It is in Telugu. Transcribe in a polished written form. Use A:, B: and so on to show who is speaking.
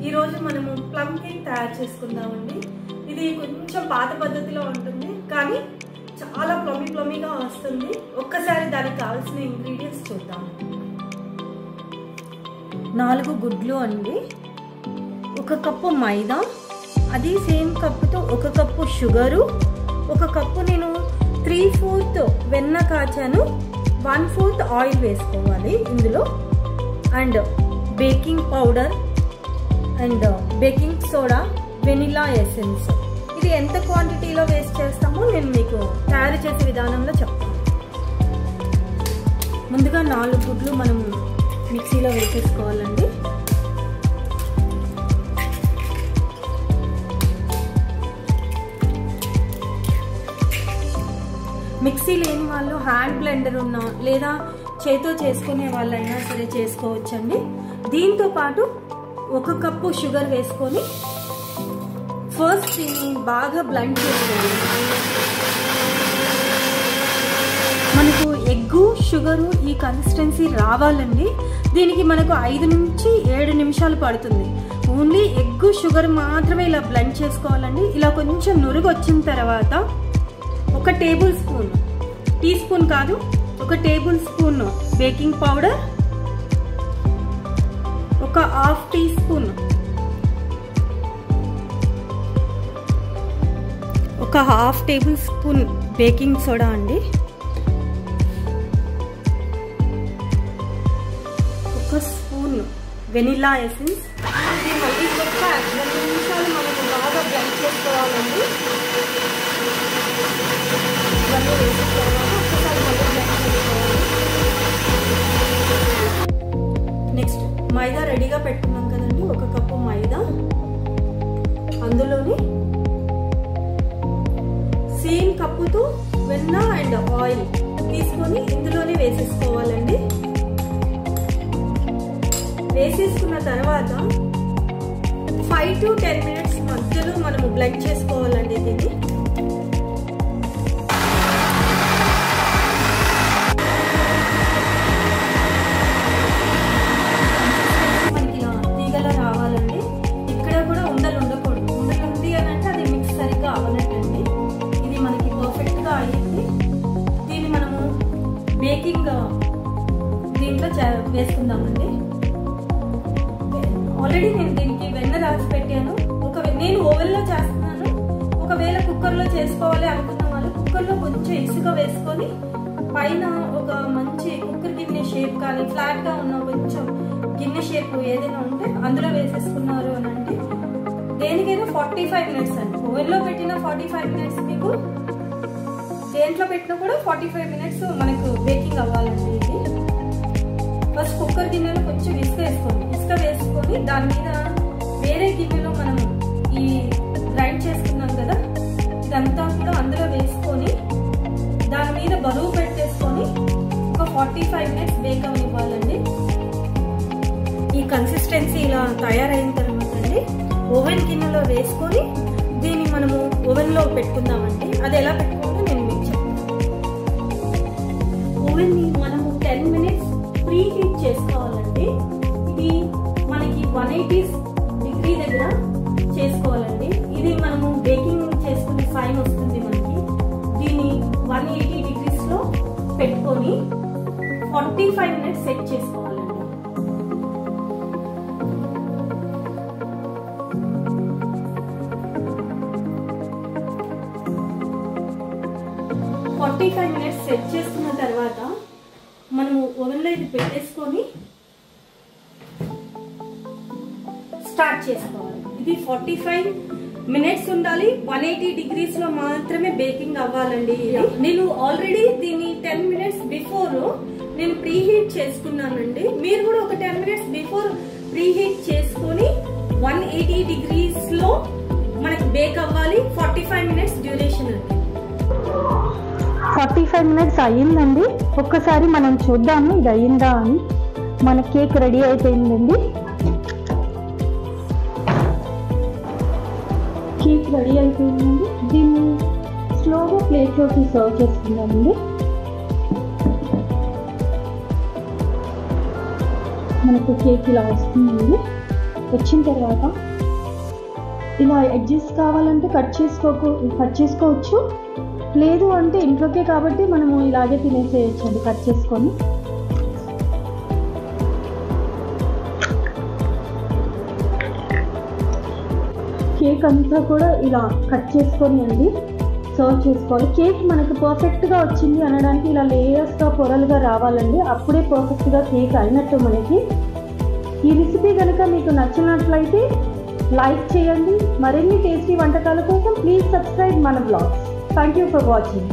A: ఈ రోజు మనము ప్లమ్ కేక్ తయారు చేసుకుందామండి. ఇది కొంచెం పాత పద్ధతిలో ఉంటుంది కానీ చాలా ప్లమ్మీగా వస్తుంది. ఒక్కసారి దానికి కావాల్సిన ఇంగ్రీడియంట్స్ చూద్దాం. 4 గుడ్లు అండి, 1 కప్పు మైదా, అది సేమ్ కప్పుతో 1 కప్పు షుగరు, 1 కప్పు నేను 3/4 వెన్న కాచాను, 1/4 ఆయిల్ వేసుకోవాలి ఇందులో, and baking powder and baking soda, vanilla essence. ఇది ఎంత క్వాంటిటీలో వేస్ట్ చేస్తామో నేను మీకు తయారు చేసే విధానంలో చెప్తాను. ముందుగా 4 గుడ్లు మనం మిక్సీలో వేసేసుకోవాలండి. మిక్సీ లేని వాళ్ళు హ్యాండ్ బ్లెండర్ ఉన్నా లేదా చేతితో చేసుకునే వాళ్ళైనా సరే చేసుకోవచ్చండి. దీంతో పాటు 1 కప్పు షుగర్ వేసుకొని ఫస్ట్ దీన్ని బాగా బ్లెండ్ చేసుకోవాలి. మనకు ఎగ్గు షుగరు ఈ కన్సిస్టెన్సీ రావాలండి. దీనికి మనకు 5 నుంచి 7 నిమిషాలు పడుతుంది. ఓన్లీ ఎగ్గు షుగర్ మాత్రమే ఇలా బ్లెండ్ చేసుకోవాలండి. ఇలా కొంచెం నురుగు వచ్చిన తర్వాత 1 టేబుల్ స్పూన్, టీ స్పూన్ కాదు, 1 tablespoon baking powder, 1/2 teaspoon, 1/2 tablespoon baking soda అండి, 1 స్పూన్ వెనిలా ఎసెన్స్. ఇది మళ్ళీ ఒక 2 నిమిషాలు మనకు బాగా బ్లెండ్ చేసుకోవాలండి. ఇవన్నీ వేసిన తర్వాత ఒకసారి మళ్ళీ బ్లెండ్ చేసుకోవాలి. నెక్స్ట్ మైదా రెడీగా పెట్టుకున్నాం కదండి, 1 కప్పు మైదా, అందులోని సేమ్ కప్పుతో వెన్న అండ్ ఆయిల్ తీసుకొని ఇందులోనే వేసేసుకోవాలండి. వేసేసుకున్న తర్వాత 5 to 10 మినిట్స్ మధ్యలో మనము బ్లెండ్ చేసుకోవాలండి. దీన్ని మనకి ఇలా తీగలా రావాలండి. ఇక్కడ కూడా ఉండలు ఉండకూడదు. ఉండలు ఉంది అని అంటే అది మిక్స్ సరిగ్గా అవ్వనట్టండి. ఇది మనకి పర్ఫెక్ట్ గా అయ్యింది. దీన్ని మనము బేకింగ్ దీంట్లో వేసుకుందామండి. ఆల్రెడీ నేను దీనికి వెన్న రాసి పెట్టాను. నేను ఓవెన్లో చేస్తున్నాను. ఒకవేళ కుక్కర్లో చేసుకోవాలి అనుకున్న వాళ్ళు కుక్కర్లో కొంచెం ఇసుక వేసుకొని పైన ఒక మంచి కుక్కర్ గిన్నె షేప్ కానీ ఫ్లాట్గా ఉన్న కొంచెం గిన్నె షేప్ ఏదైనా ఉంటే అందులో వేసేసుకున్నారు అని అంటే దేనికైనా 45 మినిట్స్ అండి. ఓవెన్లో పెట్టిన 45 మినిట్స్, మీకు దేంట్లో పెట్టినా కూడా 45 మినిట్స్ మనకు బేకింగ్ అవ్వాలండి. ఇది ఫస్ట్ కుక్కర్ గిన్నెలో కొంచెం ఇసుక వేసుకొని దాని మీద వేరే గిన్నెలో మనం ఈ గ్రైండ్ చేసుకున్నాం కదా ఇదంతా కూడా అందులో వేసుకొని దాని మీద బరువు పెట్టేసుకొని ఒక 45 మినిట్స్ బేక్ అవ్వాలండి. ఈ కన్సిస్టెన్సీ ఇలా తయారైన తర్వాత అండి ఓవెన్ గిన్నెలో వేసుకొని దీన్ని మనము ఓవెన్లో పెట్టుకుందామండి. అది ఎలా పెట్టుకోవాలో నేను మీకు చెప్తాను. ఓవెన్ని మనము 10 మినిట్స్ ప్రీ హీట్ చేసుకోవాలండి. ఇది మనకి 180 డిగ్రీ దగ్గర చేసుకోవాలండి. ఇది మనము బేకింగ్ చేసుకునే సైన్ వస్తుంది మనకి. దీన్ని 180 డిగ్రీస్ లో పెట్టుకొని 45 మినిట్స్ సెట్ చేసుకోవాలండి. సెట్ చేసుకున్న తర్వాత మనము ఓవెన్లో ఇది పెట్టేసుకొని స్టార్ట్ చేసుకోవాలి. ఇది 45 మినిట్స్ ఉండాలి. 180 డిగ్రీస్ లో మాత్రమే బేకింగ్ అవ్వాలండి. నేను ఆల్రెడీ దీన్ని 10 మినిట్స్ బిఫోర్ నేను ప్రీ హీట్ చేసుకున్నానండి. మీరు కూడా ఒక 10 మినిట్స్ బిఫోర్ ప్రీ హీట్ చేసుకొని 180 డిగ్రీస్ లో మనకి బేక్ అవ్వాలి. 45 మినిట్స్ డ్యూరేషన్ అండి.
B: 45 మినిట్స్ అయ్యిందండి. ఒక్కసారి మనం చూద్దాము ఇది అయ్యిందా అని. మన కేక్ రెడీ అయిపోయిందండి. కేక్ రెడీ అయిపోయిందండి. దీన్ని స్లోగా ప్లేట్లోకి సర్వ్ చేసుకుందామండి. మనకు కేక్ ఇలా వస్తుందండి. వచ్చిన తర్వాత ఇలా ఎడ్జెస్ కావాలంటే కట్ చేసుకోవచ్చు, లేదు అంటే ఇంట్లోకే కాబట్టి మనము ఇలాగే తినేసేయచ్చు అండి కట్ చేసుకొని. కేక్ అంతా కూడా ఇలా కట్ చేసుకొని అండి సర్వ్ చేసుకోవాలి. కేక్ మనకు పర్ఫెక్ట్గా వచ్చింది అనడానికి ఇలా లేయర్స్గా పొరలుగా రావాలండి, అప్పుడే పర్ఫెక్ట్గా కేక్ అయినట్టు మనకి. ఈ రెసిపీ కనుక మీకు నచ్చినట్లయితే లైక్ చేయండి. మరిన్ని టేస్టీ వంటకాల కోసం ప్లీజ్ సబ్స్క్రైబ్ మన blogs. Thank you for watching.